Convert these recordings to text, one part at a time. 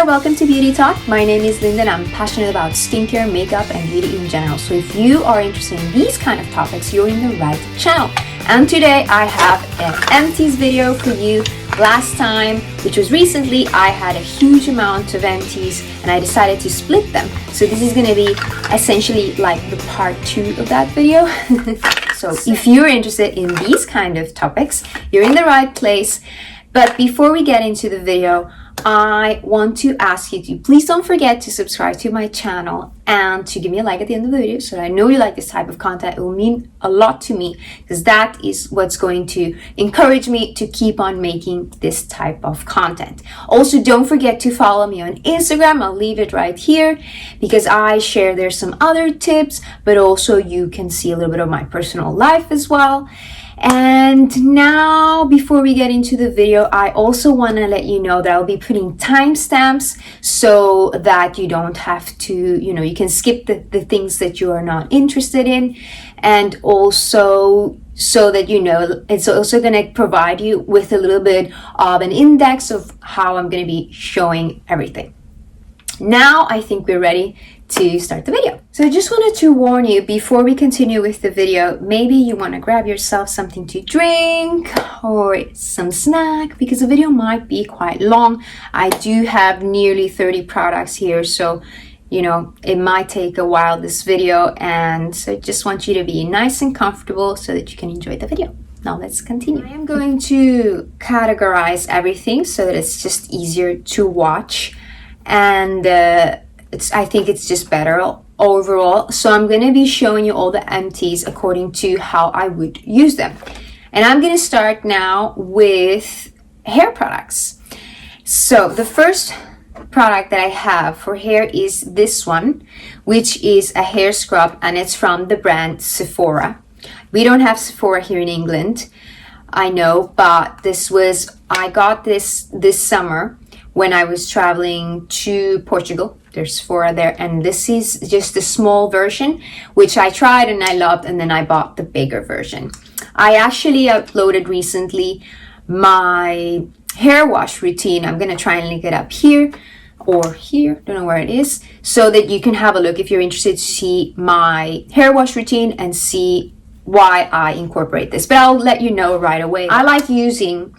welcome to Beauty Talk. My name is Linda and I'm passionate about skincare, makeup, and beauty in general. So if you are interested in these kind of topics, you're in the right channel. And today I have an Empties video for you. Last time, which was recently, I had a huge amount of Empties and I decided to split them. So this is going to be essentially like the part 2 of that video. So if you're interested in these kind of topics, you're in the right place. But before we get into the video, I want to ask you to please don't forget to subscribe to my channel and to give me a like at the end of the video so that I know you like this type of content. It will mean a lot to me because that is what's going to encourage me to keep on making this type of content. Also, don't forget to follow me on Instagram. I'll leave it right here because I share there some other tips, but also you can see a little bit of my personal life as well. And now, before we get into the video, I also want to let you know that I'll be putting timestamps so that you don't have to, you can skip the things that you are not interested in. And also, so that it's also going to provide you with a little bit of an index of how I'm going to be showing everything. Now, I think we're ready to start the video. So I just wanted to warn you before we continue with the video, maybe you want to grab yourself something to drink or some snack because the video might be quite long. I do have nearly 30 products here, so it might take a while, this video, and so I just want you to be nice and comfortable so that you can enjoy the video. Now let's continue. I am going to categorize everything so that it's just easier to watch, and I think it's just better overall. So I'm going to be showing you all the Empties according to how I would use them. And I'm going to start now with hair products. So the first product that I have for hair is this one, which is a hair scrub, and it's from the brand Sephora. We don't have Sephora here in England, I know, but I got this summer when I was traveling to Portugal. There's Sephora there, and this is just a small version, which I tried and I loved, and then I bought the bigger version. I actually uploaded recently my hair wash routine. I'm gonna try and link it up here or here, don't know where it is, so that you can have a look if you're interested to see my hair wash routine and see why I incorporate this. But I'll let you know right away. I like using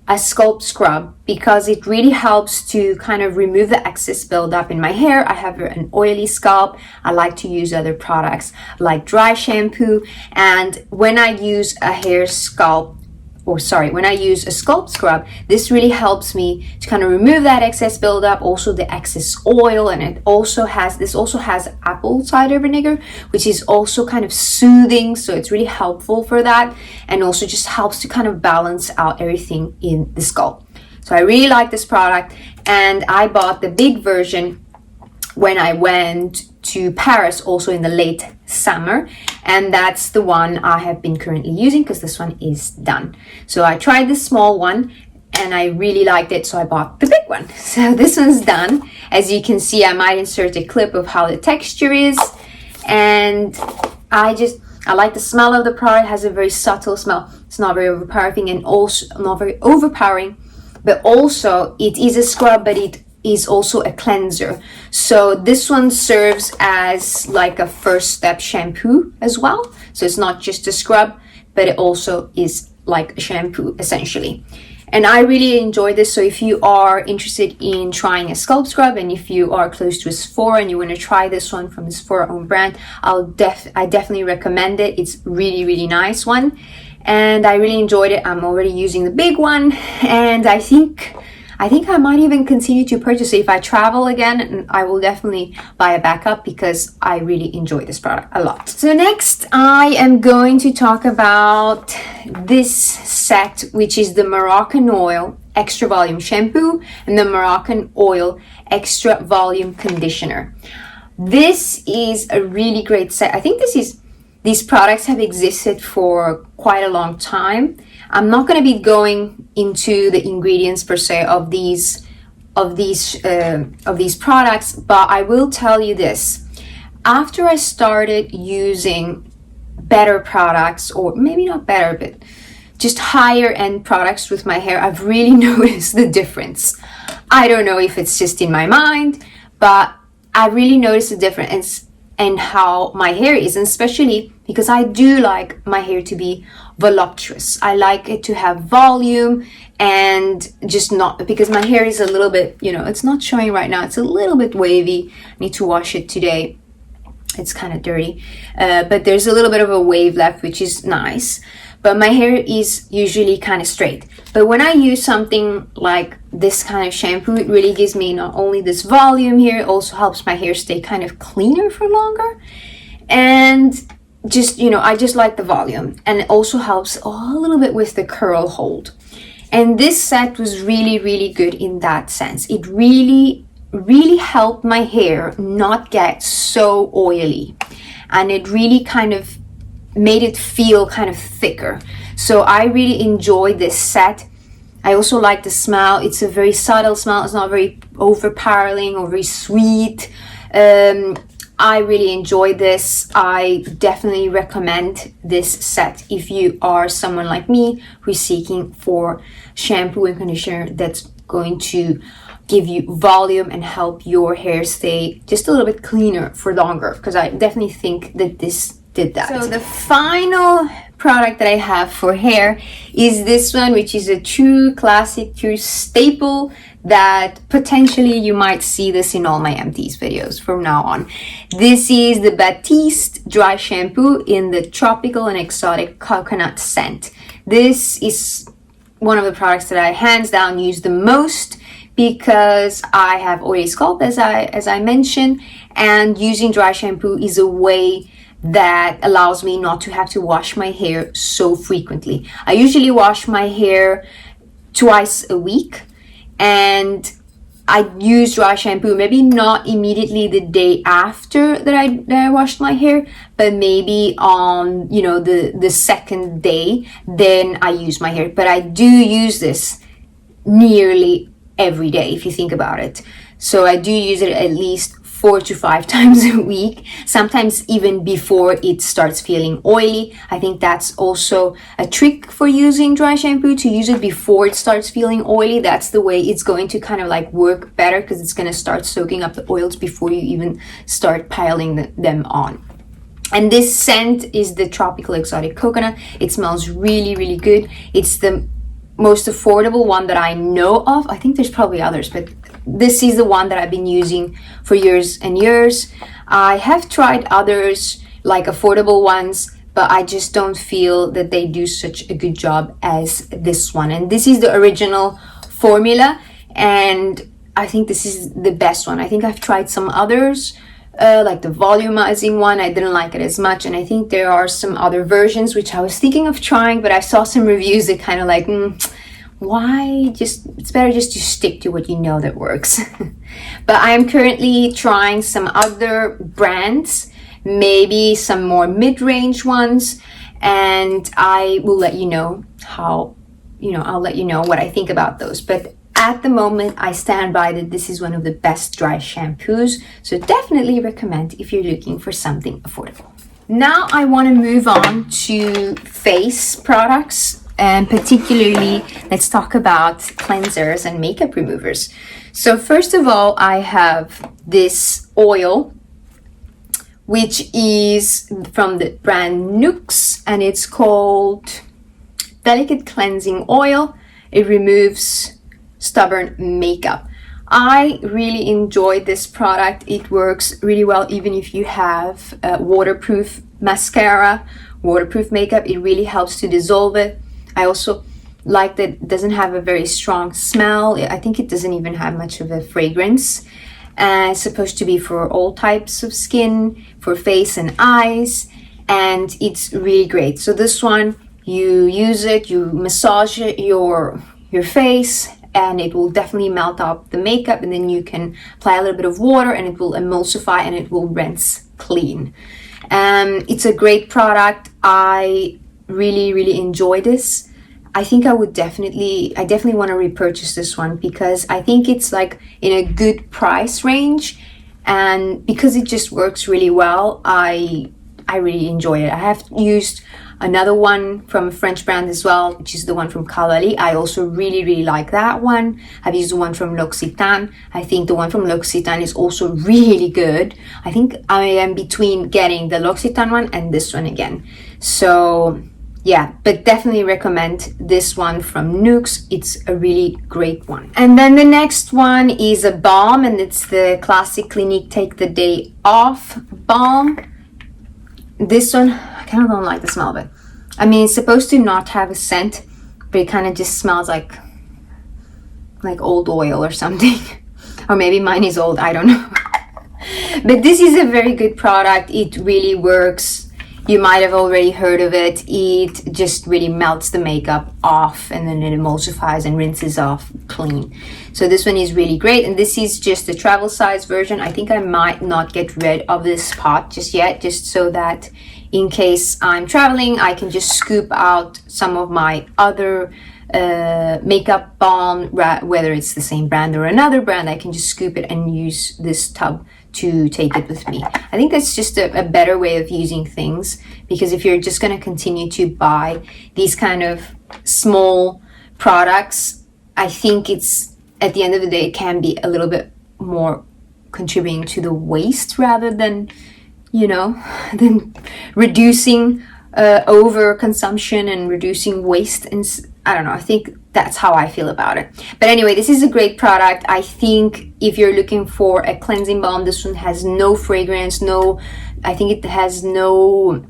a scalp scrub because it really helps to kind of remove the excess buildup in my hair. I have an oily scalp. I like to use other products like dry shampoo, and when I use a scalp scrub, this really helps me to kind of remove that excess buildup, also the excess oil, and this also has apple cider vinegar, which is also kind of soothing, so it's really helpful for that, and also just helps to kind of balance out everything in the scalp. So I really like this product, and I bought the big version when I went to Paris also in the late summer, and that's the one I have been currently using because this one is done. So I tried the small one and I really liked it, so I bought the big one. So this one's done. As you can see, I might insert a clip of how the texture is, and I like the smell of the product. It has a very subtle smell. It's not very overpowering, and also not very overpowering, but also it is a scrub, but it is also a cleanser. So this one serves as like a first step shampoo as well. So it's not just a scrub, but it also is like a shampoo essentially. And I really enjoy this. So if you are interested in trying a scalp scrub, and if you are close to a Sephora and you want to try this one from the Sephora own brand, I definitely recommend it. It's really, really nice one. And I really enjoyed it. I'm already using the big one, and I think I might even continue to purchase it if I travel again, and I will definitely buy a backup because I really enjoy this product a lot. So next, I am going to talk about this set, which is the Moroccan Oil Extra Volume Shampoo and the Moroccan Oil Extra Volume Conditioner. This is a really great set. I think these products have existed for quite a long time. I'm not going to be going into the ingredients per se of these products, but I will tell you this. After I started using better products, or maybe not better, but just higher end products with my hair, I've really noticed the difference. I don't know if it's just in my mind, but I really noticed a difference in how my hair is, and especially because I do like my hair to be voluptuous. I like it to have volume, and just not, because my hair is a little bit, you know, it's not showing right now. It's a little bit wavy. I need to wash it today. It's kind of dirty, but there's a little bit of a wave left, which is nice. But my hair is usually kind of straight. But when I use something like this kind of shampoo, it really gives me not only this volume here, it also helps my hair stay kind of cleaner for longer. And just, you know, I just like the volume. And it also helps a little bit with the curl hold. And this set was really, really good in that sense. It really helped my hair not get so oily. And it really kind of made it feel kind of thicker. So I really enjoy this set. I also like the smell. It's a very subtle smell. It's not very overpowering or very sweet. I really enjoy this. I definitely recommend this set if you are someone like me who's seeking for shampoo and conditioner that's going to give you volume and help your hair stay just a little bit cleaner for longer, because I definitely think that this did that. So the final product that I have for hair is this one, which is a true classic, true staple that potentially you might see this in all my Empties videos from now on. This is the Batiste dry shampoo in the tropical and exotic coconut scent. This is one of the products that I hands down use the most, because I have oily scalp, as I mentioned, and using dry shampoo is a way that allows me not to have to wash my hair so frequently. I usually wash my hair twice a week, and I use dry shampoo maybe not immediately the day after that I washed my hair, but maybe on, you know, the second day, then I use my hair. But I do use this nearly every day, if you think about it. So I do use it at least 4 to 5 times a week, sometimes even before it starts feeling oily. I think that's also a trick for using dry shampoo, to use it before it starts feeling oily. That's the way it's going to kind of like work better, because it's going to start soaking up the oils before you even start piling them on. And this scent is the tropical exotic coconut. It smells really, really good. It's the most affordable one that I know of. I think there's probably others, but this is the one that I've been using for years and years. I have tried others, like affordable ones, but I just don't feel that they do such a good job as this one. And this is the original formula, and I think this is the best one. I think I've tried some others, like the volumizing one. I didn't like it as much, and I think there are some other versions which I was thinking of trying, but I saw some reviews that kind of like, why just, it's better just to stick to what you know that works. But I am currently trying some other brands, maybe some more mid-range ones, and I will let you know how, you know, I'll let you know what I think about those. But at the moment, I stand by that this is one of the best dry shampoos, so definitely recommend if you're looking for something affordable. Now I want to move on to face products, and particularly let's talk about cleansers and makeup removers. So first of all, I have this oil, which is from the brand Nuxe, and it's called Delicate Cleansing Oil. It removes stubborn makeup. I really enjoy this product. It works really well even if you have waterproof mascara, waterproof makeup. It really helps to dissolve it. I also like that it doesn't have a very strong smell. I think it doesn't even have much of a fragrance. It's supposed to be for all types of skin, for face and eyes, and it's really great. So this one, you use it, you massage your face, and it will definitely melt up the makeup, and then you can apply a little bit of water and it will emulsify and it will rinse clean. It's a great product. I really enjoy this. I think I definitely want to repurchase this one, because I think it's like in a good price range, and because it just works really well, I really enjoy it. I have used another one from a French brand as well, which is the one from Cavalli. I also really like that one. I've used the one from L'Occitane. I think the one from L'Occitane is also really good. I think I am between getting the L'Occitane one and this one again. So yeah, but definitely recommend this one from Nuxe. It's a really great one. And then the next one is a balm, and it's the classic Clinique Take the Day Off balm. This one, I kind of don't like the smell of it. I mean, it's supposed to not have a scent, but it kind of just smells like old oil or something. Or maybe mine is old, I don't know. But this is a very good product. It really works. You might have already heard of it. It just really melts the makeup off, and then it emulsifies and rinses off clean. So this one is really great, and this is just the travel size version. I think I might not get rid of this pot just yet, just so that in case I'm traveling, I can just scoop out some of my other makeup balm, whether it's the same brand or another brand. I can just scoop it and use this tub to take it with me. I think that's just a better way of using things, because if you're just going to continue to buy these kind of small products, I think it's, at the end of the day, it can be a little bit more contributing to the waste rather than, you know, than reducing overconsumption and reducing waste. And I don't know, I think that's how I feel about it. But anyway, this is a great product. I think if you're looking for a cleansing balm, this one has no fragrance, I think it has no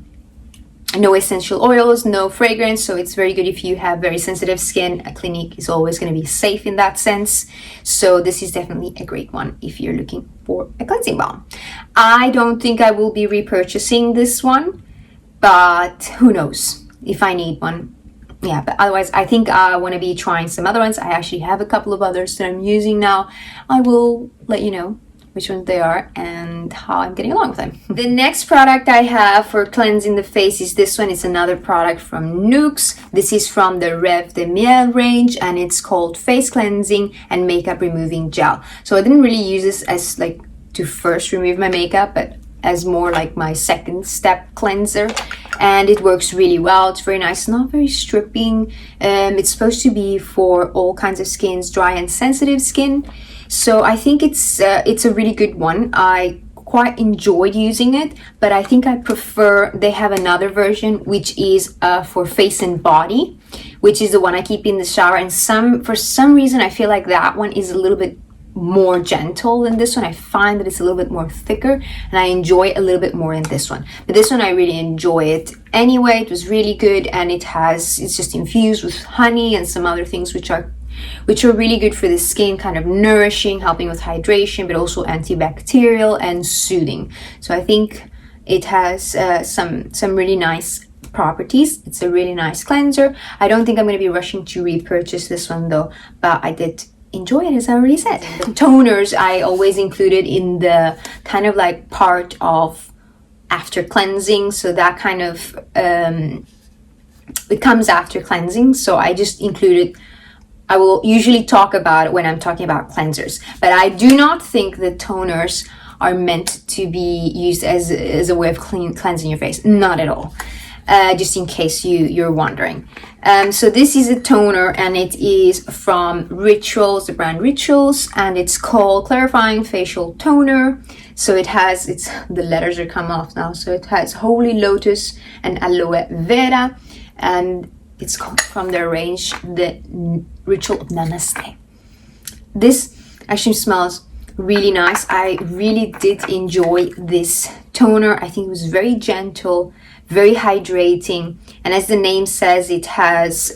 essential oils, no fragrance, so it's very good if you have very sensitive skin. A Clinique is always going to be safe in that sense. So this is definitely a great one if you're looking for a cleansing balm. I don't think I will be repurchasing this one, but who knows if I need one. Yeah, but otherwise I think I want to be trying some other ones. I actually have a couple of others that I'm using now. I will let you know which ones they are and how I'm getting along with them. The next product I have for cleansing the face is this one. It's another product from Nuxe. This is from the Reve de Miel range, and it's called Face Cleansing and Makeup Removing Gel. So I didn't really use this as like to first remove my makeup, but as more like my second step cleanser, and it works really well. It's very nice, not very stripping. It's supposed to be for all kinds of skins, dry and sensitive skin. So I think it's a really good one. I quite enjoyed using it, but I think I prefer, they have another version which is for face and body, which is the one I keep in the shower, and for some reason I feel like that one is a little bit more gentle than this one. I find that it's a little bit more thicker, and I enjoy a little bit more in this one. But this one I really enjoy it anyway. It was really good, and it's just infused with honey and some other things which are really good for the skin, kind of nourishing, helping with hydration, but also antibacterial and soothing. So I think it has some really nice properties. It's a really nice cleanser. I don't think I'm going to be rushing to repurchase this one though, but I did enjoy it, as I already said. The toners I always included in the kind of like part of after cleansing, so that kind of it comes after cleansing, so I just included. I will usually talk about it when I'm talking about cleansers, but I do not think the toners are meant to be used as a way of cleansing your face. Not at all. Just in case you're wondering. So this is a toner, and it is from Rituals, the brand Rituals, and it's called Clarifying Facial Toner. So the letters are come off now. So it has Holy Lotus and Aloe Vera, and it's called from their range, the Ritual of Namaste. This actually smells really nice. I really did enjoy this toner. I think it was very gentle, very hydrating, and as the name says, it has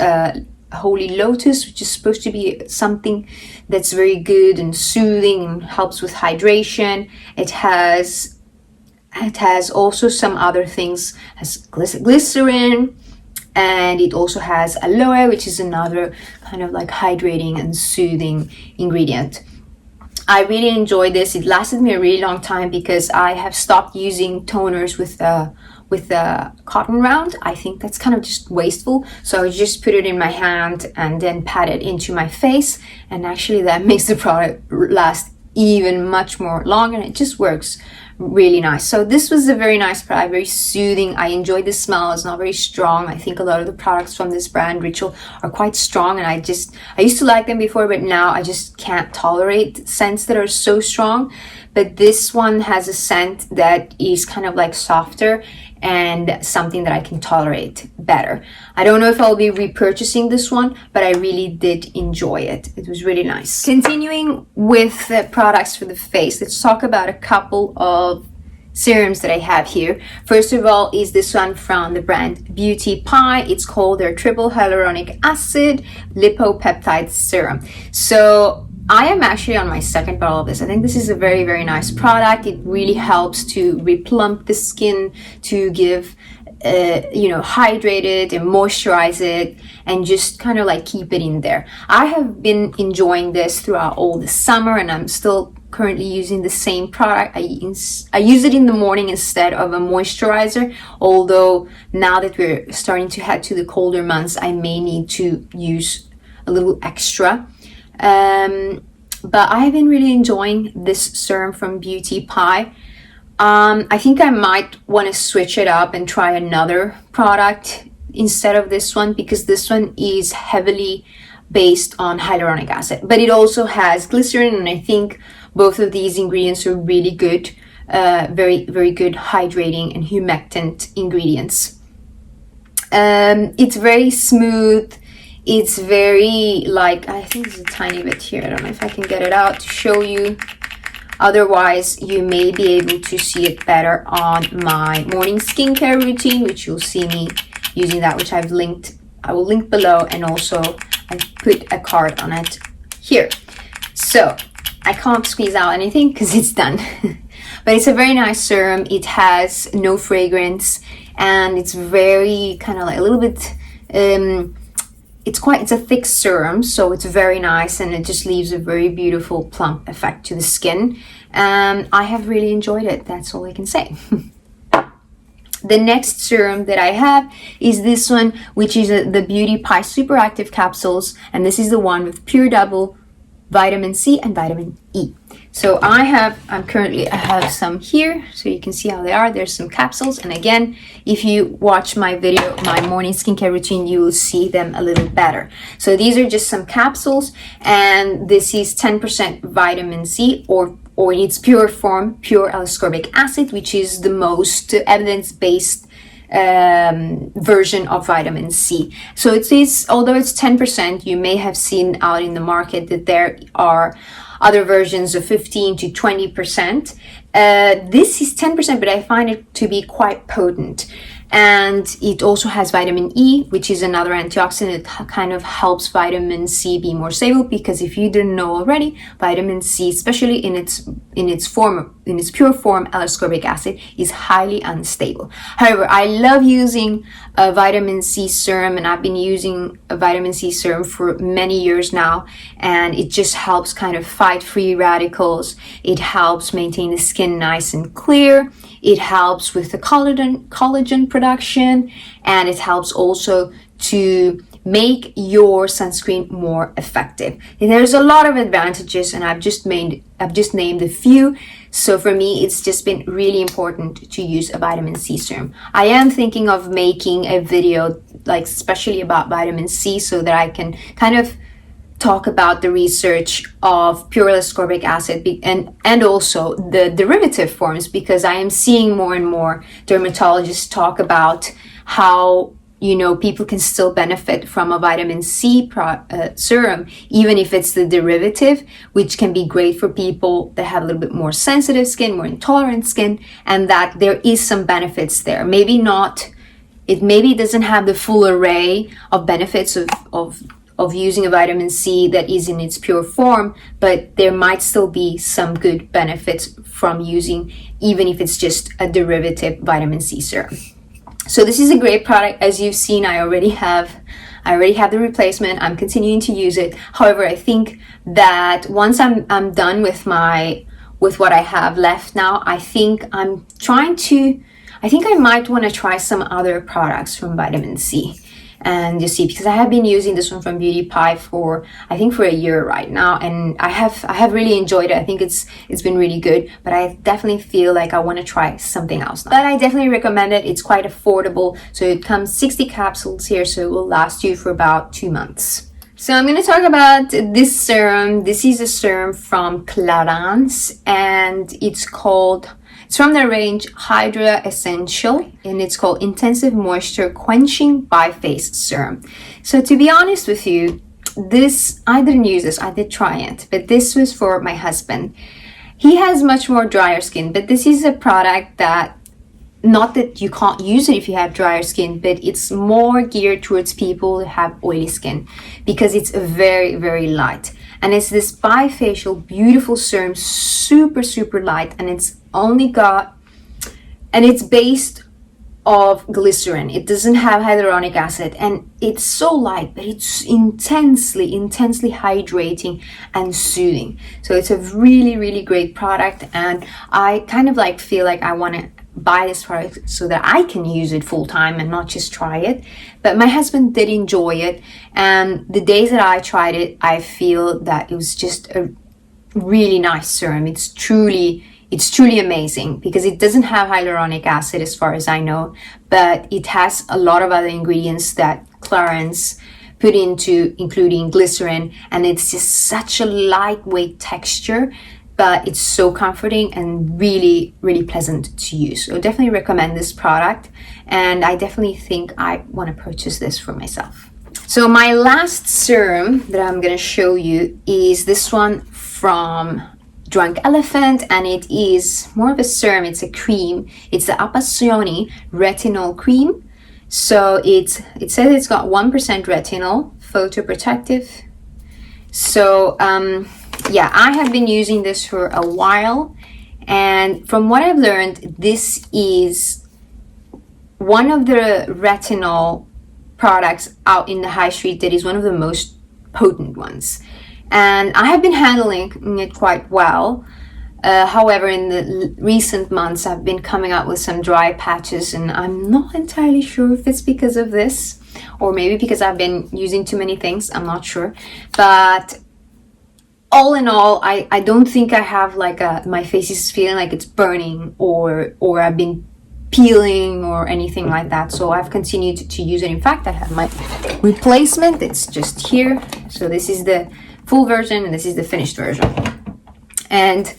Holy Lotus, which is supposed to be something that's very good and soothing and helps with hydration. It has also some other things, has glycerin, and it also has aloe, which is another kind of like hydrating and soothing ingredient. I really enjoyed this. It lasted me a really long time because I have stopped using toners with a cotton round. I think that's kind of just wasteful. So I just put it in my hand and then pat it into my face. And actually that makes the product last even much more longer, and it just works really nice. So this was a very nice product, very soothing. I enjoyed the smell. It's not very strong. I think a lot of the products from this brand, Ritual, are quite strong, and I used to like them before, but now I just can't tolerate scents that are so strong. But this one has a scent that is kind of like softer and something that I can tolerate better. I don't know if I'll be repurchasing this one, but I really did enjoy it. It was really nice. Continuing with the products for the face, let's talk about a couple of serums that I have here. First of all is this one from the brand Beauty Pie. It's called their Triple Hyaluronic Acid Lipopeptide Serum. So I am actually on my second bottle of this. I think this is a very, very nice product. It really helps to replump the skin, to give, hydrate it and moisturize it, and just kind of like keep it in there. I have been enjoying this throughout all the summer, and I'm still currently using the same product. I use it in the morning instead of a moisturizer, although now that we're starting to head to the colder months, I may need to use a little extra. But I've been really enjoying this serum from Beauty Pie. I think I might want to switch it up and try another product instead of this one, because this one is heavily based on hyaluronic acid, but it also has glycerin, and I think both of these ingredients are really good, very, very good hydrating and humectant ingredients. It's very smooth. It's very like, I think there's a tiny bit here. I don't know if I can get it out to show you. Otherwise, you may be able to see it better on my morning skincare routine, which you'll see me using that, which I've linked. I will link below, and also I put a card on it here. So I can't squeeze out anything because it's done. But it's a very nice serum. It has no fragrance, and it's very kind of like a little bit, it's a thick serum, so it's very nice, and it just leaves a very beautiful plump effect to the skin. And I have really enjoyed it. That's all I can say. The next serum that I have is this one, which is the Beauty Pie Super Active Capsules, and this is the one with pure double vitamin C and vitamin E. So I have some here, so you can see how they are. There's some capsules, and again, if you watch my video, my morning skincare routine, you will see them a little better. So these are just some capsules, and this is 10% vitamin C, or in its pure form, pure L-ascorbic acid, which is the most evidence-based version of vitamin C. So it is, although it's 10%, you may have seen out in the market that there are other versions of 15 to 20%. This is 10%, but I find it to be quite potent. And it also has vitamin E, which is another antioxidant that kind of helps vitamin C be more stable, because if you didn't know already, vitamin C, especially in its pure form, L-ascorbic acid, is highly unstable. However, I love using a vitamin C serum, and I've been using a vitamin C serum for many years now, and it just helps kind of fight free radicals. It helps maintain the skin nice and clear. It helps with the collagen production, and it helps also to make your sunscreen more effective. And there's a lot of advantages, and I've just named a few. So for me, it's just been really important to use a vitamin C serum. I am thinking of making a video, like especially about vitamin C, so that I can kind of talk about the research of pure ascorbic acid and also the derivative forms, because I am seeing more and more dermatologists talk about how, you know, people can still benefit from a vitamin C serum, even if it's the derivative, which can be great for people that have a little bit more sensitive skin, more intolerant skin, and that there is some benefits there. Maybe doesn't have the full array of benefits of using a vitamin C that is in its pure form, but there might still be some good benefits from using, even if it's just a derivative vitamin C serum. So this is a great product. As you've seen, I already have the replacement. I'm continuing to use it. However, I think that once I'm done with what I have left now, I think I might want to try some other products from vitamin C. and you see, because I have been using this one from Beauty Pie for I think for a year right now, and I have really enjoyed it. I think it's been really good, but I definitely feel like I want to try something else now. But I definitely recommend it. It's quite affordable, so it comes 60 capsules here, so it will last you for about 2 months. So I'm going to talk about this serum. This is a serum from Clarains, and it's from the range Hydra Essential, and it's called Intensive Moisture Quenching by Face Serum. So to be honest with you, I didn't use this, I did try it, but this was for my husband. He has much more drier skin, but this is a product that, not that you can't use it if you have drier skin, but it's more geared towards people who have oily skin because it's very, very light. And it's this bifacial, beautiful serum, super, super light, and it's based of glycerin. It doesn't have hyaluronic acid, and it's so light, but it's intensely hydrating and soothing. So it's a really, really great product, and I kind of like feel like I want to buy this product so that I can use it full time and not just try it. But my husband did enjoy it, and the days that I tried it, I feel that it was just a really nice serum. It's truly amazing because it doesn't have hyaluronic acid as far as I know, but it has a lot of other ingredients that Clarains put into, including glycerin, and it's just such a lightweight texture, but it's so comforting and really, really pleasant to use. So definitely recommend this product, and I definitely think I want to purchase this for myself. So my last serum that I'm going to show you is this one from Drunk Elephant, and it is more of a serum. It's a cream. It's the Appassioni Retinol Cream. So it says it's got 1% retinol, photoprotective. So yeah, I have been using this for a while, and from what I've learned, this is one of the retinol products out in the high street that is one of the most potent ones, and I have been handling it quite well. However, in the recent months, I've been coming out with some dry patches, and I'm not entirely sure if it's because of this or maybe because I've been using too many things. I'm not sure, but all in all, I don't think I have like my face is feeling like it's burning or I've been peeling or anything like that. So I've continued to use it. In fact, I have my replacement. It's just here. So this is the full version and this is the finished version. And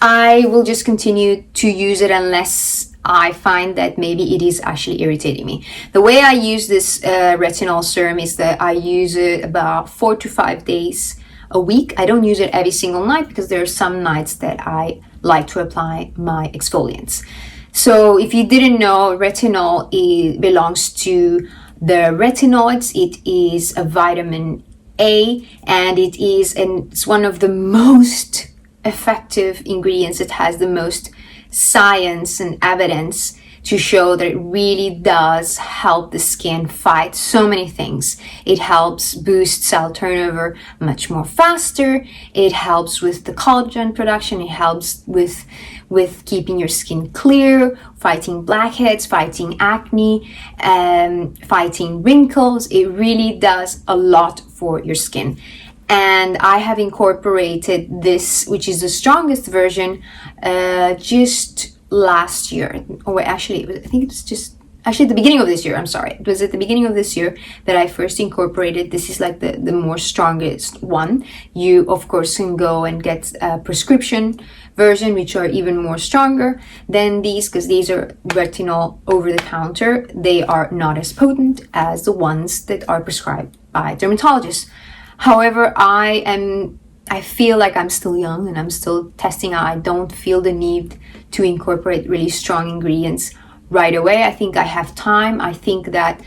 I will just continue to use it unless I find that maybe it is actually irritating me. The way I use this retinol serum is that I use it about 4 to 5 days a week. I don't use it every single night because there are some nights that I like to apply my exfoliants. So if you didn't know, retinol belongs to the retinoids. It is a vitamin A, and it's one of the most effective ingredients. It has the most science and evidence to show that it really does help the skin fight so many things. It helps boost cell turnover much more faster. It helps with the collagen production. It helps with keeping your skin clear, fighting blackheads, fighting acne, fighting wrinkles. It really does a lot for your skin. And I have incorporated this, which is the strongest version, just last year, or actually, I think it was just at the beginning of this year. I'm sorry, it was at the beginning of this year that I first incorporated. This is like the more strongest one. You of course can go and get a prescription version, which are even more stronger than these, because these are retinol over the counter. They are not as potent as the ones that are prescribed by dermatologists. However, I feel like I'm still young and I'm still testing out. I don't feel the need to incorporate really strong ingredients right away. I think I have time. I think that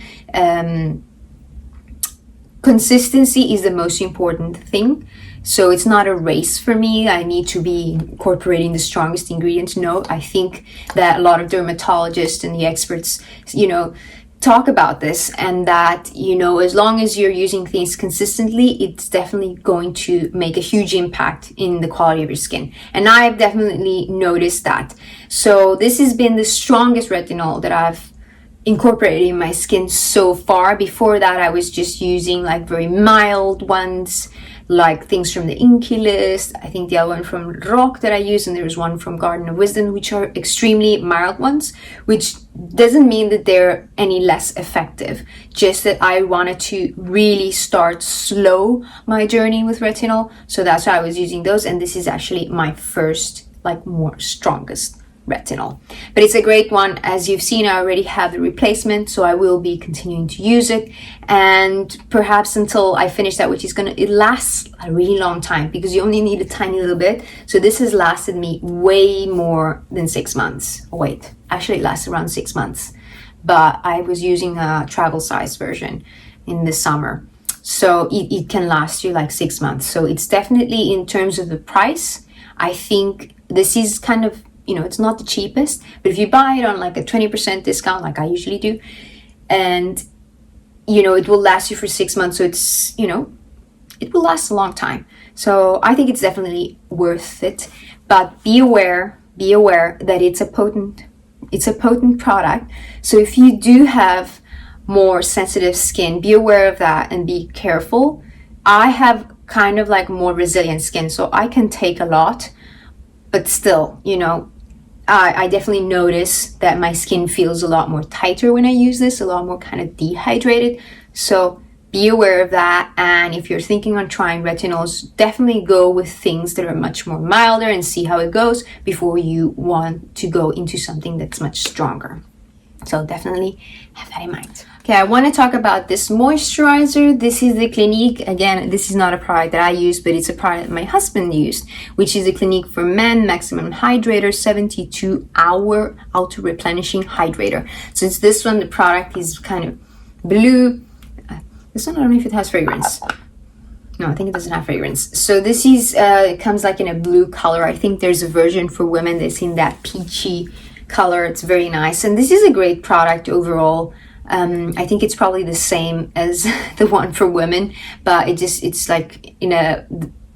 consistency is the most important thing. So it's not a race for me. I need to be incorporating the strongest ingredients. No, I think that a lot of dermatologists and the experts, talk about this, and that as long as you're using things consistently, it's definitely going to make a huge impact in the quality of your skin. And I've definitely noticed that. So this has been the strongest retinol that I've incorporated in my skin so far. Before that, I was just using like very mild ones, like things from the Inky list. I think the other one from Rock that I use, and there was one from Garden of Wisdom, which are extremely mild ones, which doesn't mean that they're any less effective, just that I wanted to really start slow my journey with retinol. So that's why I was using those, and this is actually my first, like, more strongest retinol, but it's a great one. As you've seen, I already have the replacement, so I will be continuing to use it, and perhaps until I finish that, which is it lasts a really long time because you only need a tiny little bit. So this has lasted me way more than 6 months. Oh, wait, actually it lasts around 6 months, but I was using a travel size version in the summer, so it can last you like 6 months. So it's definitely, in terms of the price, I think this is kind of, you know, it's not the cheapest, but if you buy it on like a 20% discount, like I usually do, and, you know, it will last you for 6 months. So it's, you know, it will last a long time. So I think it's definitely worth it, but be aware that it's a potent product. So if you do have more sensitive skin, be aware of that and be careful. I have kind of like more resilient skin, so I can take a lot, but still, you know, I definitely notice that my skin feels a lot more tighter when I use this, a lot more kind of dehydrated. So be aware of that. And if you're thinking on trying retinols, definitely go with things that are much more milder and see how it goes before you want to go into something that's much stronger. So definitely have that in mind. Okay, I want to talk about this moisturizer. This is the Clinique. Again, this is not a product that I use, but it's a product my husband used, which is the Clinique for Men Maximum Hydrator 72-hour Auto Replenishing Hydrator. So it's this one. The product is kind of blue. This one, I don't know if it has fragrance. No, I think it doesn't have fragrance. So this is, it comes like in a blue color. I think there's a version for women that's in that peachy color. It's very nice. And this is a great product overall. I think it's probably the same as the one for women, but it's like in a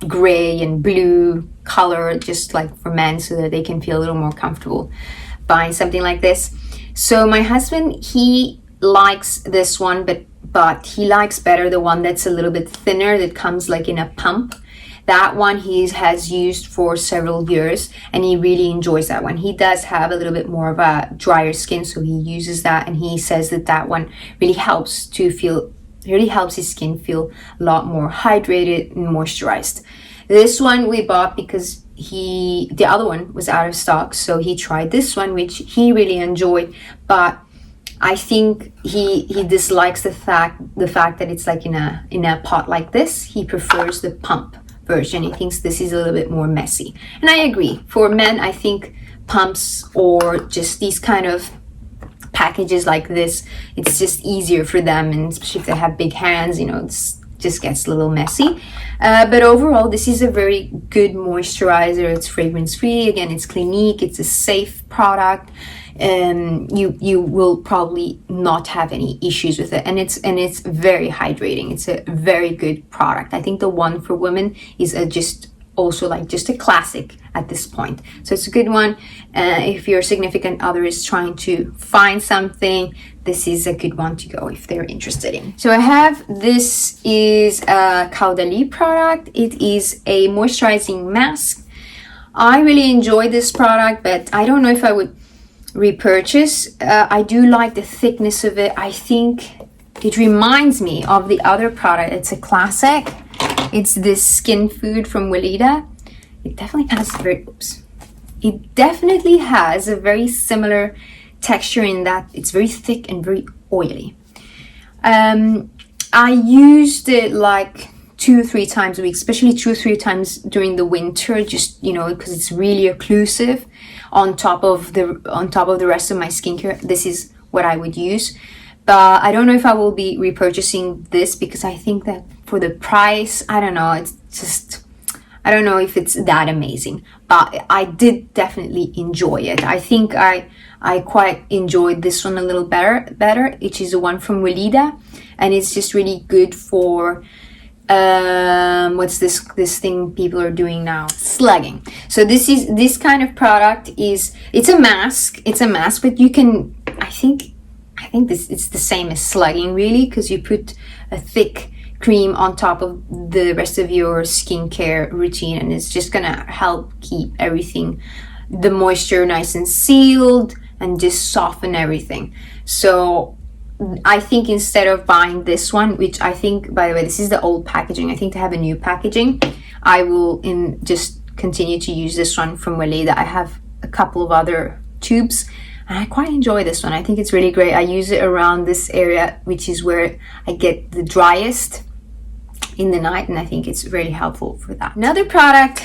gray and blue color, just like for men, so that they can feel a little more comfortable buying something like this. So my husband, he likes this one, but he likes better the one that's a little bit thinner, that comes like in a pump. That one he has used for several years, and he really enjoys that one. He does have a little bit more of a drier skin, so he uses that, and he says that that one really helps his skin feel a lot more hydrated and moisturized. This one we bought because the other one was out of stock, so he tried this one, which he really enjoyed, but I think he dislikes the fact that it's like in a pot like this. He prefers the pump version. He thinks this is a little bit more messy, and I agree. For men, I think pumps or just these kind of packages like this, it's just easier for them, and especially if they have big hands, you know, it's just gets a little messy. But overall, this is a very good moisturizer. It's fragrance free. Again, it's Clinique. It's a safe product. You will probably not have any issues with it, and it's very hydrating. It's a very good product. I think the one for women is just a classic at this point, so it's a good one. If your significant other is trying to find something, this is a good one to go if they're interested in. So I have, this is a Caudalie product. It is a moisturizing mask. I really enjoy this product, but I don't know if I would repurchase. I do like the thickness of it. I think it reminds me of the other product. It's a classic. It's this Skin Food from Weleda. It definitely has a very similar texture in that it's very thick and very oily. I used it like 2-3 times a week, especially 2-3 times during the winter, just, you know, because it's really occlusive on top of the rest of my skincare. This is what I would use, but I don't know if I will be repurchasing this, because I think that for the price, I don't know, it's just, I don't know if it's that amazing, but I did definitely enjoy it. I think I quite enjoyed this one a little better, which is the one from Weleda, and it's just really good for what's this thing people are doing now, slugging. So this kind of product it's a mask, but you can, I think I think it's the same as slugging really, because you put a thick cream on top of the rest of your skincare routine, and it's just gonna help keep everything, the moisture nice and sealed, and just soften everything. So I think instead of buying this one, which I think, by the way, this is the old packaging, I think they have a new packaging, I will just continue to use this one from Weleda. I have a couple of other tubes and I quite enjoy this one. I think it's really great. I use it around this area, which is where I get the driest in the night, and I think it's really helpful for that. Another product,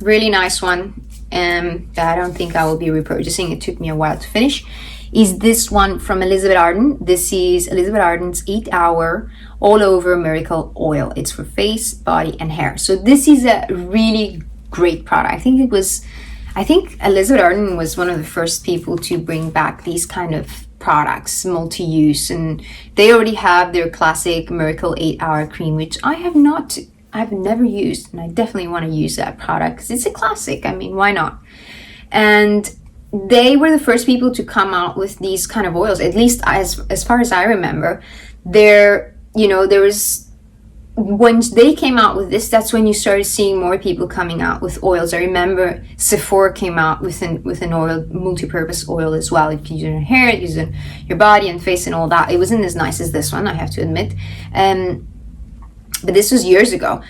really nice one, that I don't think I will be repurchasing, it took me a while to finish, is this one from Elizabeth Arden. This is Elizabeth Arden's 8-hour all over miracle oil. It's for face, body and hair. So this is a really great product. I think Elizabeth Arden was one of the first people to bring back these kind of products, multi-use, and they already have their classic miracle 8-hour cream, which I've never used, and I definitely want to use that product because it's a classic. I mean, why not? And they were the first people to come out with these kind of oils, at least as far as I remember. When they came out with this, that's when you started seeing more people coming out with oils. I remember Sephora came out with an oil, multi-purpose oil as well. You can use it on hair, use it on your body and face and all that. It wasn't as nice as this one, I have to admit. But this was years ago.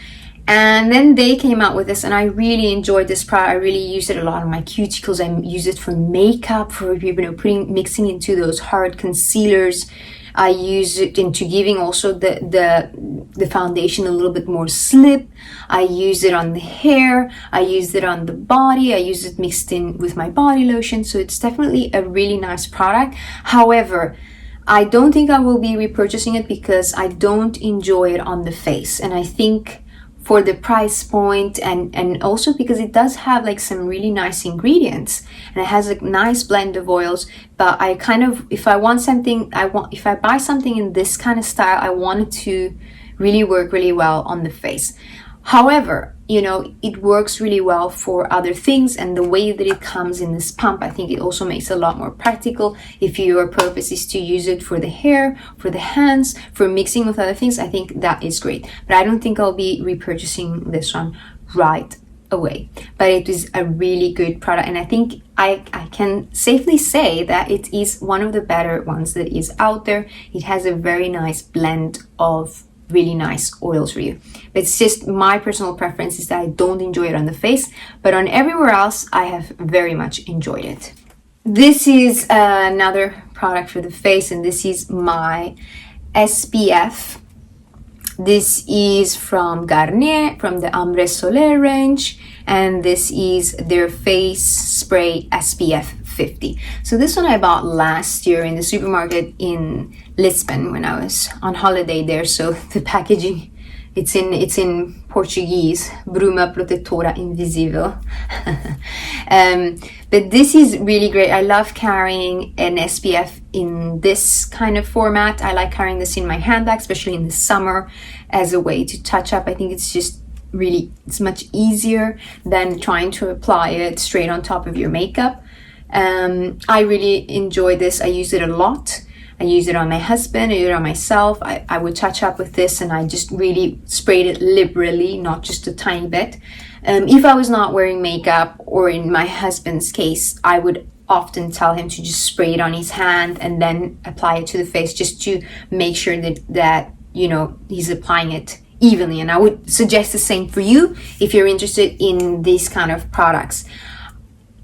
And then they came out with this, and I really enjoyed this product. I really use it a lot on my cuticles. I use it for makeup, for mixing into those hard concealers. I use it into giving also the foundation a little bit more slip. I use it on the hair. I use it on the body. I use it mixed in with my body lotion. So it's definitely a really nice product. However, I don't think I will be repurchasing it because I don't enjoy it on the face. And I think for the price point, and also because it does have like some really nice ingredients and it has a nice blend of oils, but I kind of, if I buy something in this kind of style, I want it to really work really well on the face. However, it works really well for other things, and the way that it comes in this pump, I think it also makes it a lot more practical. If your purpose is to use it for the hair, for the hands, for mixing with other things, I think that is great. But I don't think I'll be repurchasing this one right away. But it is a really good product, and I think I can safely say that it is one of the better ones that is out there. It has a very nice blend of really nice oils for you. It's just my personal preference is that I don't enjoy it on the face, but on everywhere else I have very much enjoyed it. This is another product for the face, and this is my SPF. This is from Garnier, from the Ambre Solaire range, and this is their face spray SPF 50. So this one I bought last year in the supermarket in Lisbon when I was on holiday there. So the packaging, it's in Portuguese, Bruma Protetora Invisível. But this is really great. I love carrying an SPF in this kind of format. I like carrying this in my handbag, especially in the summer, as a way to touch up. I think it's just it's much easier than trying to apply it straight on top of your makeup. I really enjoy this. I use it a lot. I use it on my husband, I use it on myself. I would touch up with this, and I just really sprayed it liberally, not just a tiny bit. If I was not wearing makeup, or in my husband's case, I would often tell him to just spray it on his hand and then apply it to the face, just to make sure that he's applying it evenly. And I would suggest the same for you if you're interested in these kind of products.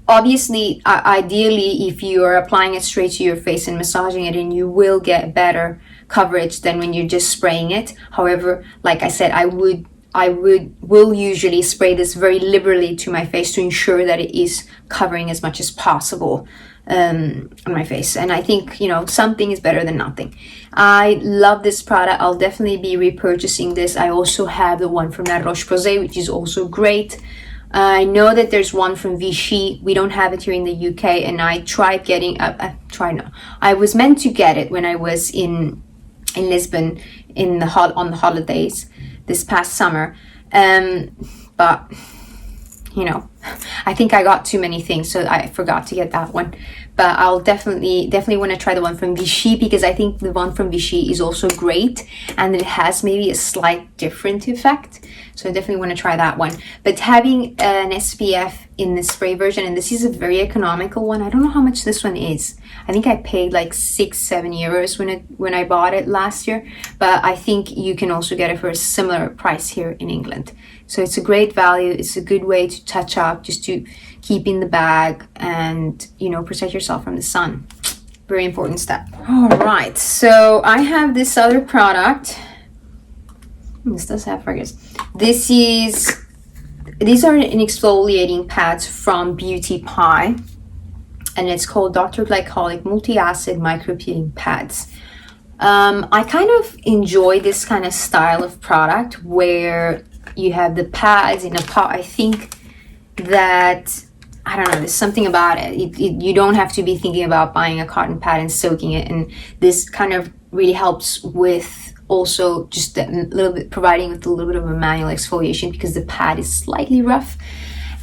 Obviously, ideally, if you are applying it straight to your face and massaging it in, you will get better coverage than when you're just spraying it. However, like I said, I will usually spray this very liberally to my face to ensure that it is covering as much as possible on my face. And I think, something is better than nothing. I love this product. I'll definitely be repurchasing this. I also have the one from La Roche-Posay, which is also great. I know that there's one from Vichy. We don't have it here in the UK, and I tried getting I was meant to get it when I was in Lisbon on the holidays this past summer, but you know, I think I got too many things, so I forgot to get that one. But I'll definitely want to try the one from Vichy, because I think the one from Vichy is also great, and it has maybe a slight different effect. So I definitely want to try that one. But having an SPF in the spray version, and this is a very economical one. I don't know how much this one is. I think I paid like 6-7 euros when I bought it last year. But I think you can also get it for a similar price here in England. So it's a great value. It's a good way to touch up, just to keep in the bag and, you know, protect yourself from the sun. Very important step. All right, so I have this other product. This does have fragrance. These are an exfoliating pads from Beauty Pie, and it's called Dr. Glycolic Multi-Acid Micropeeling Pads. I kind of enjoy this kind of style of product where you have the pads in a pot. I think that, I don't know, there's something about it. You don't have to be thinking about buying a cotton pad and soaking it, and this kind of really helps with also just a little bit, providing with a little bit of a manual exfoliation, because the pad is slightly rough.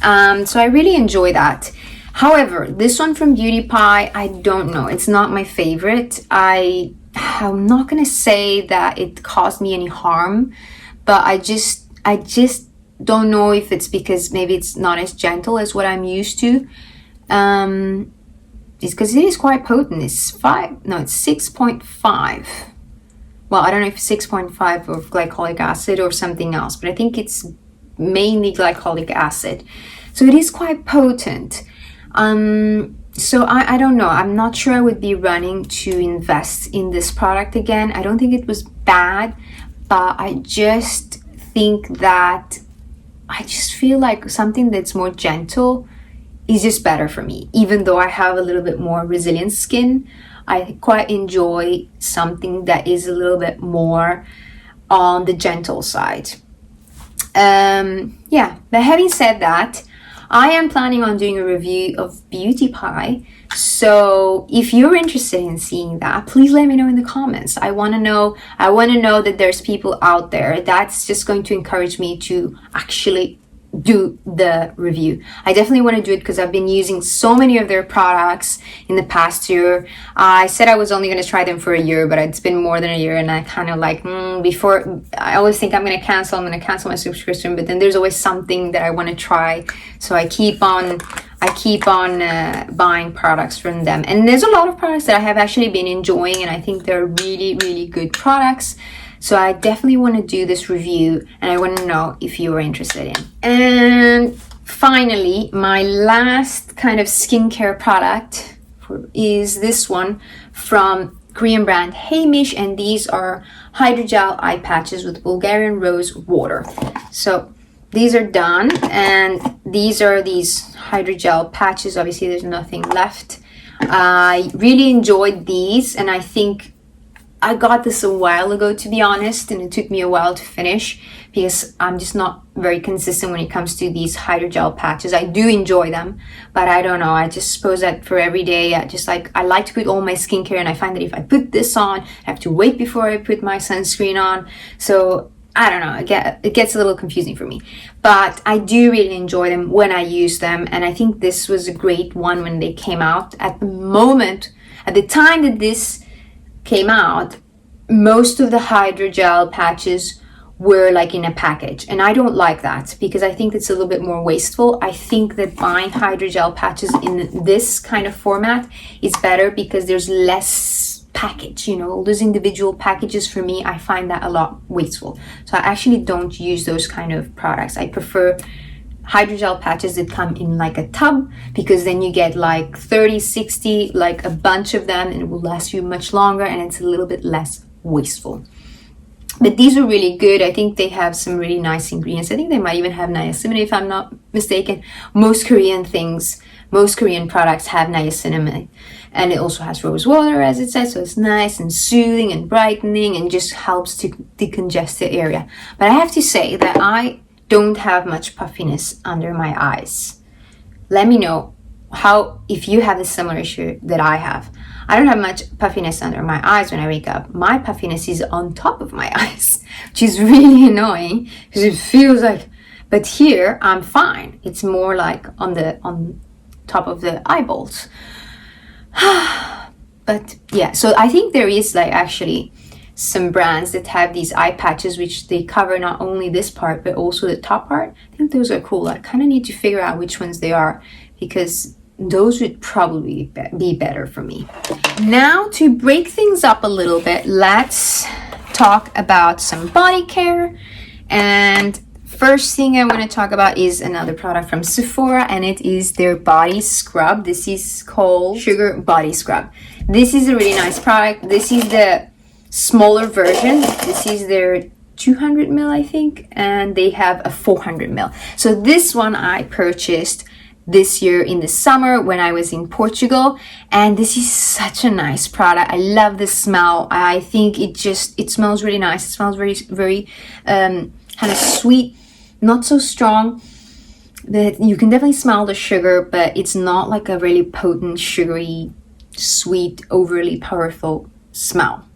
So I really enjoy that. However, this one from Beauty Pie, I don't know, it's not my favorite. I'm not gonna say that it caused me any harm, but I just don't know if it's because maybe it's not as gentle as what I'm used to. It's because it is quite potent. It's 6.5. Well, I don't know if 6.5 of glycolic acid or something else, but I think it's mainly glycolic acid. So it is quite potent. So I don't know. I'm not sure I would be running to invest in this product again. I don't think it was bad, but I just think that I just feel like something that's more gentle is just better for me. Even though I have a little bit more resilient skin, I quite enjoy something that is a little bit more on the gentle side. Yeah, but having said that, I am planning on doing a review of Beauty Pie. So if you're interested in seeing that, please let me know in the comments. I want to know that there's people out there. That's just going to encourage me to actually do the review. I definitely want to do it because I've been using so many of their products in the past year. I said I was only going to try them for a year, but it's been more than a year, and I kind of like before, I always think I'm going to cancel my subscription, but then there's always something that I want to try, so I keep on buying products from them. And there's a lot of products that I have actually been enjoying, and I think they're really, really good products. So I definitely want to do this review, and I want to know if you are interested in. And finally, my last kind of skincare product is this one from Korean brand Heimish, and these are hydrogel eye patches with Bulgarian rose water. So these are done, and these are these hydrogel patches. Obviously, there's nothing left. I really enjoyed these, and I think I got this a while ago, to be honest, and it took me a while to finish because I'm just not very consistent when it comes to these hydrogel patches. I do enjoy them, but I don't know. I just suppose that for every day, I like to put all my skincare, and I find that if I put this on, I have to wait before I put my sunscreen on. So I don't know, it gets a little confusing for me, but I do really enjoy them when I use them, and I think this was a great one when they came out. At the time that this came out, most of the hydrogel patches were like in a package, and I don't like that because I think it's a little bit more wasteful. I think that buying hydrogel patches in this kind of format is better because there's less package, you know, all those individual packages. For me, I find that a lot wasteful, so I actually don't use those kind of products. I prefer hydrogel patches that come in like a tub, because then you get like 30, 60, like a bunch of them, and it will last you much longer, and it's a little bit less wasteful. But these are really good. I think they have some really nice ingredients. I think they might even have niacinamide, if I'm not mistaken. Most Korean products have niacinamide, and it also has rose water, as it says, so it's nice and soothing and brightening and just helps to decongest the area. But I have to say that I don't have much puffiness under my eyes. Let me know if you have a similar issue that I have. I don't have much puffiness under my eyes when I wake up. My puffiness is on top of my eyes, which is really annoying because it feels like But here I'm fine. It's more like on top of the eyeballs. But yeah, so I think there is like actually some brands that have these eye patches which they cover not only this part but also the top part. I think those are cool. I kind of need to figure out which ones they are, because those would probably be better for me. Now, to break things up a little bit, let's talk about some body care. And first thing I want to talk about is another product from Sephora, and it is their body scrub. This is called Sugar Body Scrub. This is a really nice product. This is the smaller version. This is their 200 ml, I think, and they have a 400 ml. So this one I purchased this year in the summer when I was in Portugal, and this is such a nice product. I love the smell. I think it smells really nice. It smells very kind of sweet, not so strong. That you can definitely smell the sugar, but it's not like a really potent, sugary, sweet, overly powerful smell.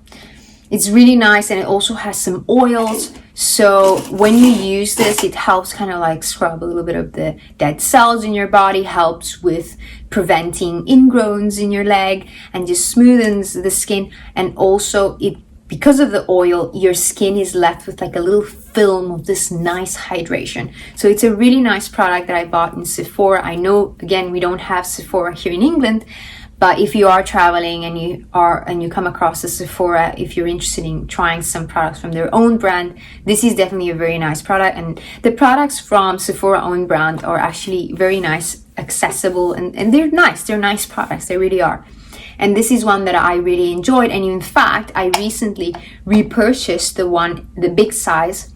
It's really nice, and it also has some oils. So when you use this, it helps kind of like scrub a little bit of the dead cells in your body, helps with preventing ingrowns in your leg, and just smoothens the skin. And also because of the oil, your skin is left with like a little film of this nice hydration. So it's a really nice product that I bought in Sephora. I know, again, we don't have Sephora here in England, but if you are traveling and you come across a Sephora, if you're interested in trying some products from their own brand, this is definitely a very nice product. And the products from Sephora own brand are actually very nice, accessible, and they're nice. They're nice products. They really are. And this is one that I really enjoyed. And in fact, I recently repurchased the big size.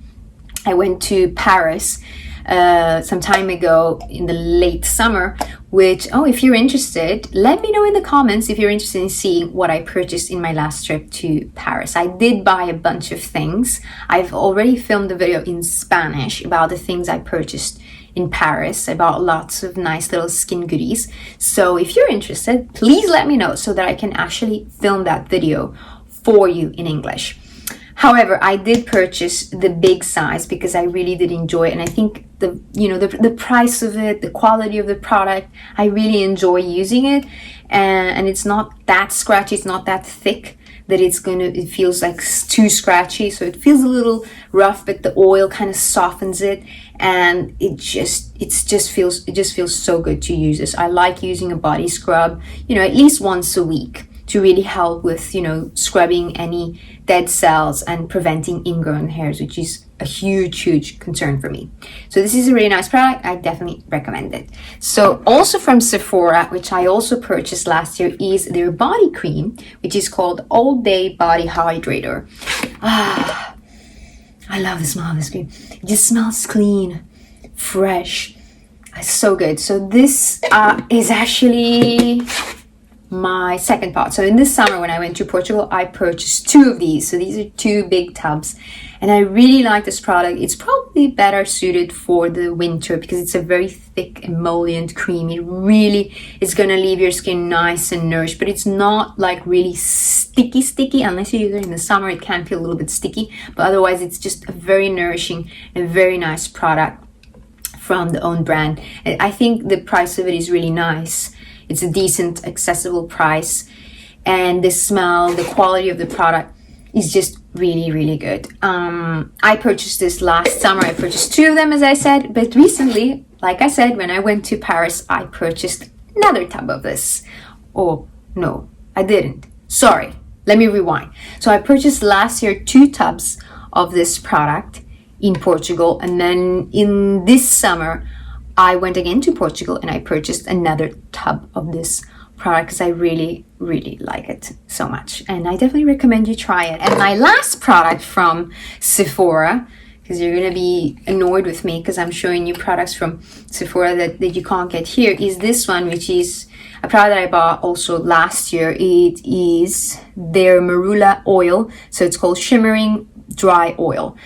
I went to Paris some time ago in the late summer, which, if you're interested, let me know in the comments if you're interested in seeing what I purchased in my last trip to Paris. I did buy a bunch of things. I've already filmed a video in Spanish about the things I purchased in Paris. I bought lots of nice little skin goodies. So if you're interested, please let me know so that I can actually film that video for you in English. However, I did purchase the big size because I really did enjoy it, and I think the price of it, the quality of the product, I really enjoy using it, and it's not that scratchy, it's not that thick that it feels like too scratchy. So it feels a little rough, but the oil kind of softens it, and it just feels so good to use this. I like using a body scrub, at least once a week, to really help with, scrubbing any dead cells and preventing ingrown hairs, which is a huge concern for me. So this is a really nice product. I definitely recommend it. So also from Sephora, which I also purchased last year, is their body cream, which is called All Day Body Hydrator. I love the smell of this cream. It just smells clean, fresh. It's so good. So this is actually my second pot. So in this summer when I went to Portugal, I purchased 2 of these. So these are 2 big tubs, and I really like this product. It's probably better suited for the winter because it's a very thick emollient cream. It really is going to leave your skin nice and nourished, but it's not like really sticky unless you use it in the summer. It can feel a little bit sticky, but otherwise it's just a very nourishing and very nice product from the own brand. And I think the price of it is really nice. It's a decent, accessible price, and the smell, the quality of the product is just really good. I purchased this last summer. I purchased 2 of them, as I said, but recently, like I said, when I went to Paris, I purchased another tub of this. Oh, no, I didn't. Sorry, let me rewind. So I purchased last year 2 tubs of this product in Portugal, and then in this summer, I went again to Portugal and I purchased another tub of this product because I really like it so much, and I definitely recommend you try it. And my last product from Sephora, because you're gonna be annoyed with me because I'm showing you products from Sephora that you can't get here, is this one, which is a product that I bought also last year. It is their marula oil, so it's called Shimmering Dry Oil.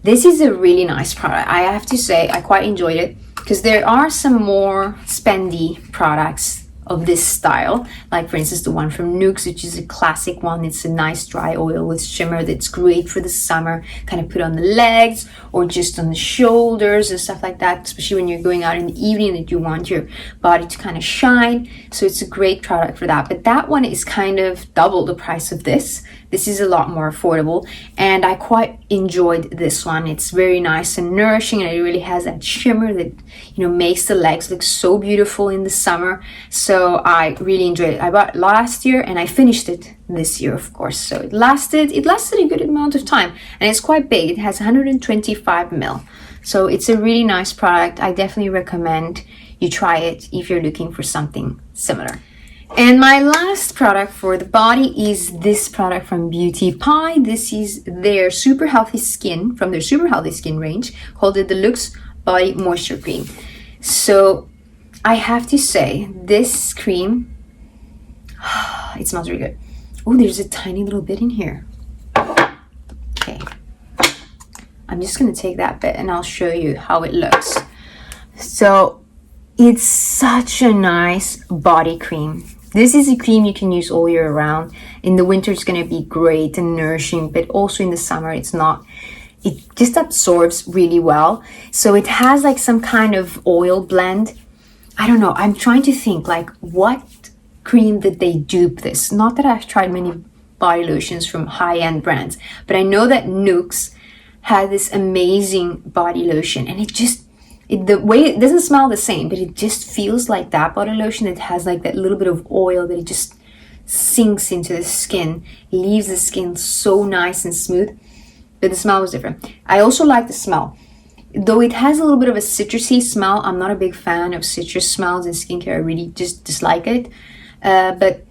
This is a really nice product. I have to say I quite enjoyed it, because there are some more spendy products of this style, like for instance the one from Nuxe, which is a classic one. It's a nice dry oil with shimmer that's great for the summer, kind of put on the legs or just on the shoulders and stuff like that, especially when you're going out in the evening that you want your body to kind of shine. So it's a great product for that. But that one is kind of double the price of this. This is a lot more affordable, and I quite enjoyed this one. It's very nice and nourishing, and it really has that shimmer that, you know, makes the legs look so beautiful in the summer. So I really enjoyed it. I bought it last year and I finished it this year, of course. So it lasted a good amount of time, and it's quite big. It has 125 ml. So it's a really nice product. I definitely recommend you try it if you're looking for something similar. And my last product for the body is this product from Beauty Pie. This is their Super Healthy Skin, from their Super Healthy Skin range, called the Deluxe Body Moisture Cream. So I have to say, this cream, it smells really good. Oh, there's a tiny little bit in here. Okay. I'm just going to take that bit and I'll show you how it looks. So it's such a nice body cream. This is a cream you can use all year round. In the winter, it's going to be great and nourishing, but also in the summer, it just absorbs really well. So it has like some kind of oil blend. I don't know. I'm trying to think like what cream did they dupe this? Not that I've tried many body lotions from high-end brands, but I know that Nuxe had this amazing body lotion, and the way it doesn't smell the same, but it just feels like that body lotion. It has like that little bit of oil that it just sinks into the skin, leaves the skin so nice and smooth, but the smell was different. I also like the smell. Though it has a little bit of a citrusy smell, I'm not a big fan of citrus smells in skincare. I really just dislike it. But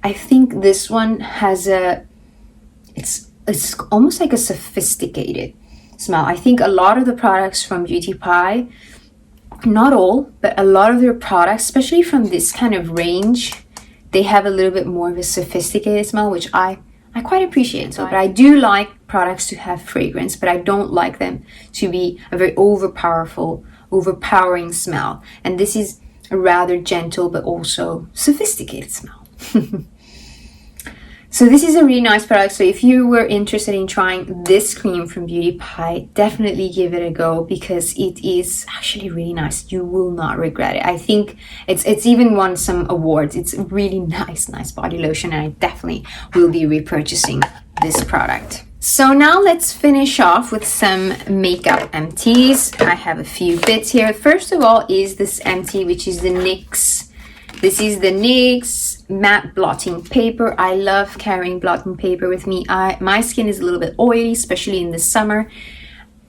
I think this one has it's almost like a sophisticated smell. I think a lot of the products from Beauty Pie, not all, but a lot of their products, especially from this kind of range, they have a little bit more of a sophisticated smell, which I quite appreciate. So, but I do like products to have fragrance, but I don't like them to be a very overpowering smell. And this is a rather gentle but also sophisticated smell. So this is a really nice product. So if you were interested in trying this cream from Beauty Pie, definitely give it a go, because it is actually really nice. You will not regret it. I think it's even won some awards. It's a really nice body lotion, and I definitely will be repurchasing this product. So now let's finish off with some makeup empties. I have a few bits here. First of all is this empty, which is the NYX. This is the NYX matte blotting paper. I love carrying blotting paper with me. My skin is a little bit oily, especially in the summer.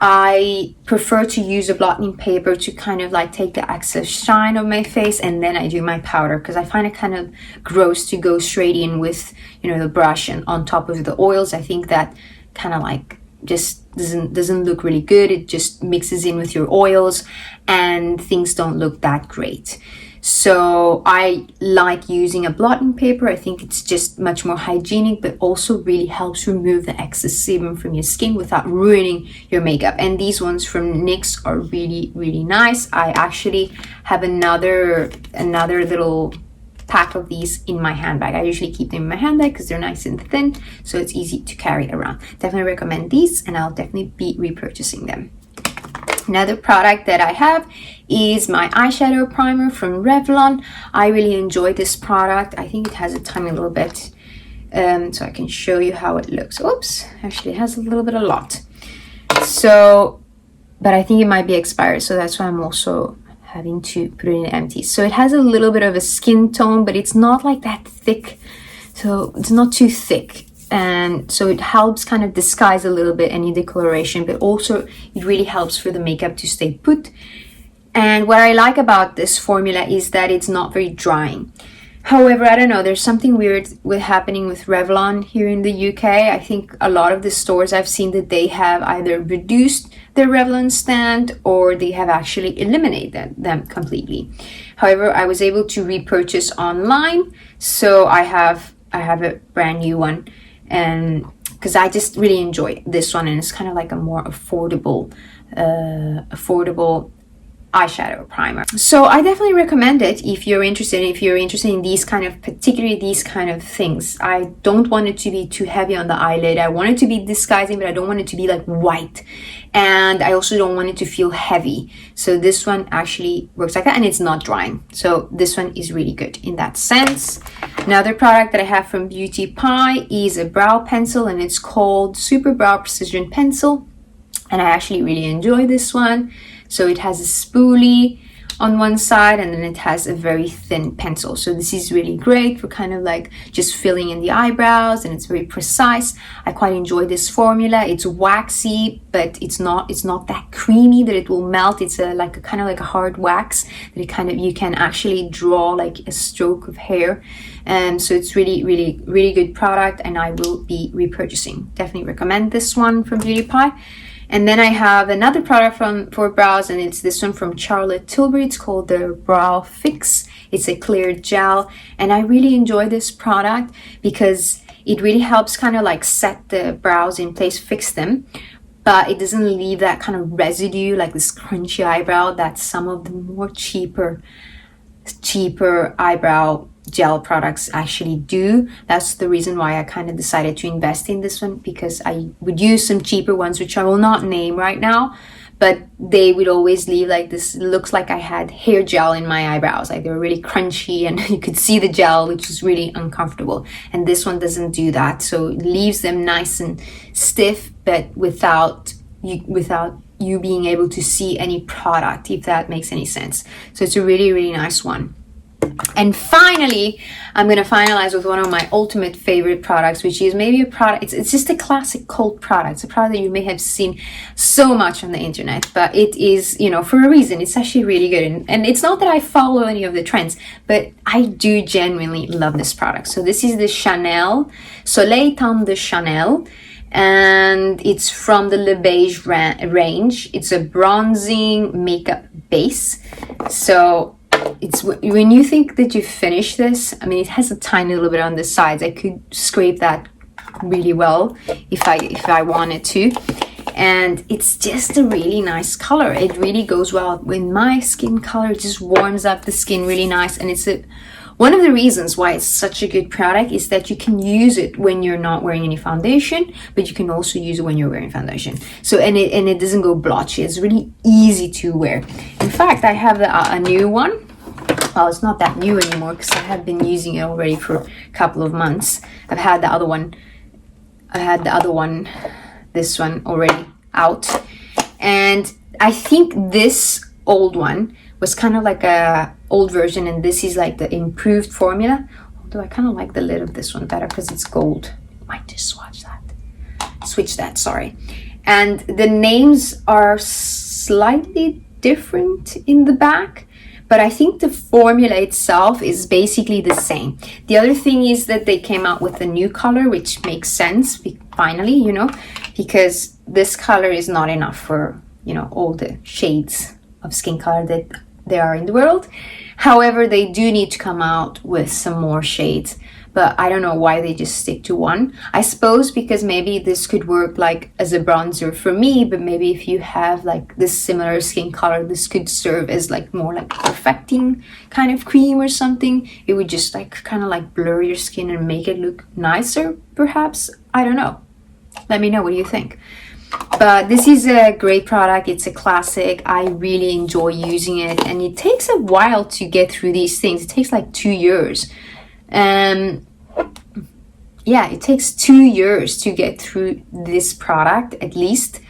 I prefer to use a blotting paper to kind of like take the excess shine of my face, and then I do my powder, because I find it kind of gross to go straight in with, you know, the brush and on top of the oils. I think that kind of like just doesn't look really good. It just mixes in with your oils and things don't look that great. So I like using a blotting paper. I think it's just much more hygienic, but also really helps remove the excess sebum from your skin without ruining your makeup. And these ones from NYX are really, really nice. I actually have another little pack of these in my handbag. I usually keep them in my handbag because they're nice and thin, so it's easy to carry around. Definitely recommend these, and I'll definitely be repurchasing them. Another product that I have is my eyeshadow primer from Revlon. I really enjoy this product. I think it has a tiny little bit, so I can show you how it looks. Oops, actually it has a little bit a lot. So, but I think it might be expired, so that's why I'm also having to put it in empty. So it has a little bit of a skin tone, but it's not like that thick. So it's not too thick. And so it helps kind of disguise a little bit any discoloration, but also it really helps for the makeup to stay put. And what I like about this formula is that it's not very drying. However, I don't know, there's something weird happening with Revlon here in the UK. I think a lot of the stores I've seen that they have either reduced their Revlon stand or they have actually eliminated them completely. However, I was able to repurchase online, so I have a brand new one. And because I just really enjoy this one, and it's kind of like a more affordable eyeshadow primer. So I definitely recommend it if you're interested in these kind of, particularly these kind of things. I don't want it to be too heavy on the eyelid. I want it to be disguising, but I don't want it to be like white, and I also don't want it to feel heavy. So this one actually works like that, and it's not drying. So this one is really good in that sense. Another product that I have from Beauty Pie is a brow pencil, and it's called Super Brow Precision Pencil, and I actually really enjoy this one. So it has a spoolie on one side, and then it has a very thin pencil. So this is really great for kind of like just filling in the eyebrows, and it's very precise. I quite enjoy this formula. It's waxy, but it's not that creamy that it will melt. It's like a kind of like a hard wax that it kind of, you can actually draw like a stroke of hair. So it's really good product, and I will be repurchasing. Definitely recommend this one from Beauty Pie. And then I have another product for brows, and it's this one from Charlotte Tilbury. It's called the Brow Fix. It's a clear gel, and I really enjoy this product because it really helps kind of like set the brows in place, fix them, but it doesn't leave that kind of residue, like this crunchy eyebrow that some of the more cheaper eyebrow gel products actually do. That's the reason why I kind of decided to invest in this one, because I would use some cheaper ones, which I will not name right now, but they would always leave like this, looks like I had hair gel in my eyebrows, like they were really crunchy and you could see the gel, which was really uncomfortable. And this one doesn't do that, so it leaves them nice and stiff, but without you being able to see any product, if that makes any sense. So it's a really nice one. And finally, I'm going to finalize with one of my ultimate favorite products, which is maybe a product, it's just a classic cult product. It's a product that you may have seen so much on the internet, but it is, you know, for a reason. It's actually really good. And it's not that I follow any of the trends, but I do genuinely love this product. So this is the Chanel Soleil Teint de Chanel, and it's from the Le Beige range. It's a bronzing makeup base. So it's, when you think that you finish this, I mean, it has a tiny little bit on the sides. I could scrape that really well if I wanted to, and it's just a really nice color. It really goes well with my skin color. It just warms up the skin really nice, and it's one of the reasons why it's such a good product is that you can use it when you're not wearing any foundation, but you can also use it when you're wearing foundation. So and it doesn't go blotchy. It's really easy to wear. In fact, I have a new one. Well, it's not that new anymore because I have been using it already for a couple of months. I've had the other one. This one already out, and I think this old one was kind of like a old version, and this is like the improved formula. Although I kind of like the lid of this one better because it's gold. Might just switch that, sorry. And the names are slightly different in the back, but I think the formula itself is basically the same. The other thing is that they came out with a new color, which makes sense finally, you know, because this color is not enough for, you know, all the shades of skin color that there are in the world. However, they do need to come out with some more shades, but I don't know why they just stick to one. I suppose because maybe this could work like as a bronzer for me, but maybe if you have like this similar skin color, this could serve as like more like perfecting kind of cream or something. It would just like kind of like blur your skin and make it look nicer, perhaps. I don't know. Let me know, what do you think? But this is a great product. It's a classic. I really enjoy using it, and it takes a while to get through these things. It takes like 2 years. Yeah, it takes 2 years to get through this product at least,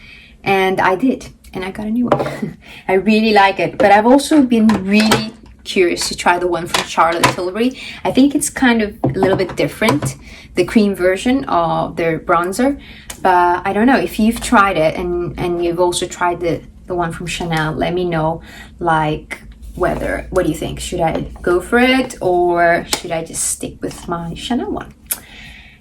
and I did, and I got a new one. I really like it, but I've also been really curious to try the one from Charlotte Tilbury. I think it's kind of a little bit different, the cream version of their bronzer, but I don't know if you've tried it and you've also tried the one from Chanel. Let me know, like, what do you think? Should I go for it, or should I just stick with my Chanel one?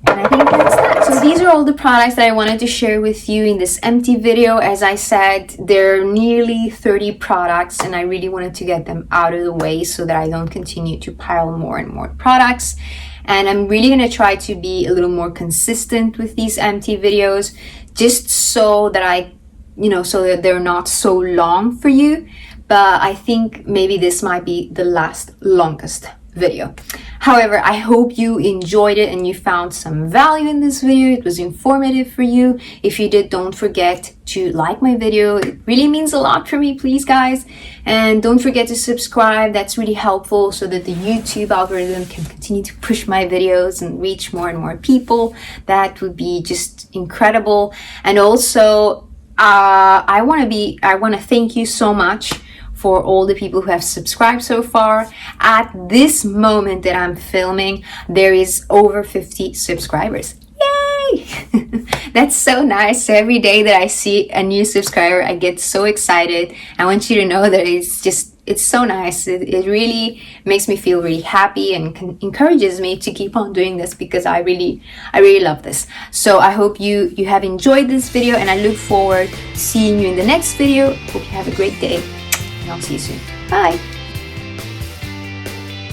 And I think that's that. So these are all the products that I wanted to share with you in this empty video. As I said, there are nearly 30 products, and I really wanted to get them out of the way so that I don't continue to pile more and more products. And I'm really going to try to be a little more consistent with these empty videos, just so that so that they're not so long for you. but I think maybe this might be the longest video. However, I hope you enjoyed it and you found some value in this video. It was informative for you. If you did, don't forget to like my video. It really means a lot for me, please guys. And don't forget to subscribe. That's really helpful so that the YouTube algorithm can continue to push my videos and reach more and more people. That would be just incredible. And also, I want to thank you so much for all the people who have subscribed so far. At this moment that I'm filming, there is over 50 subscribers. Yay! That's so nice. So every day that I see a new subscriber, I get so excited. I want you to know that it's so nice. It really makes me feel really happy and encourages me to keep on doing this because I really love this. So I hope you have enjoyed this video, and I look forward to seeing you in the next video. Hope you have a great day. I'll see you soon. Bye.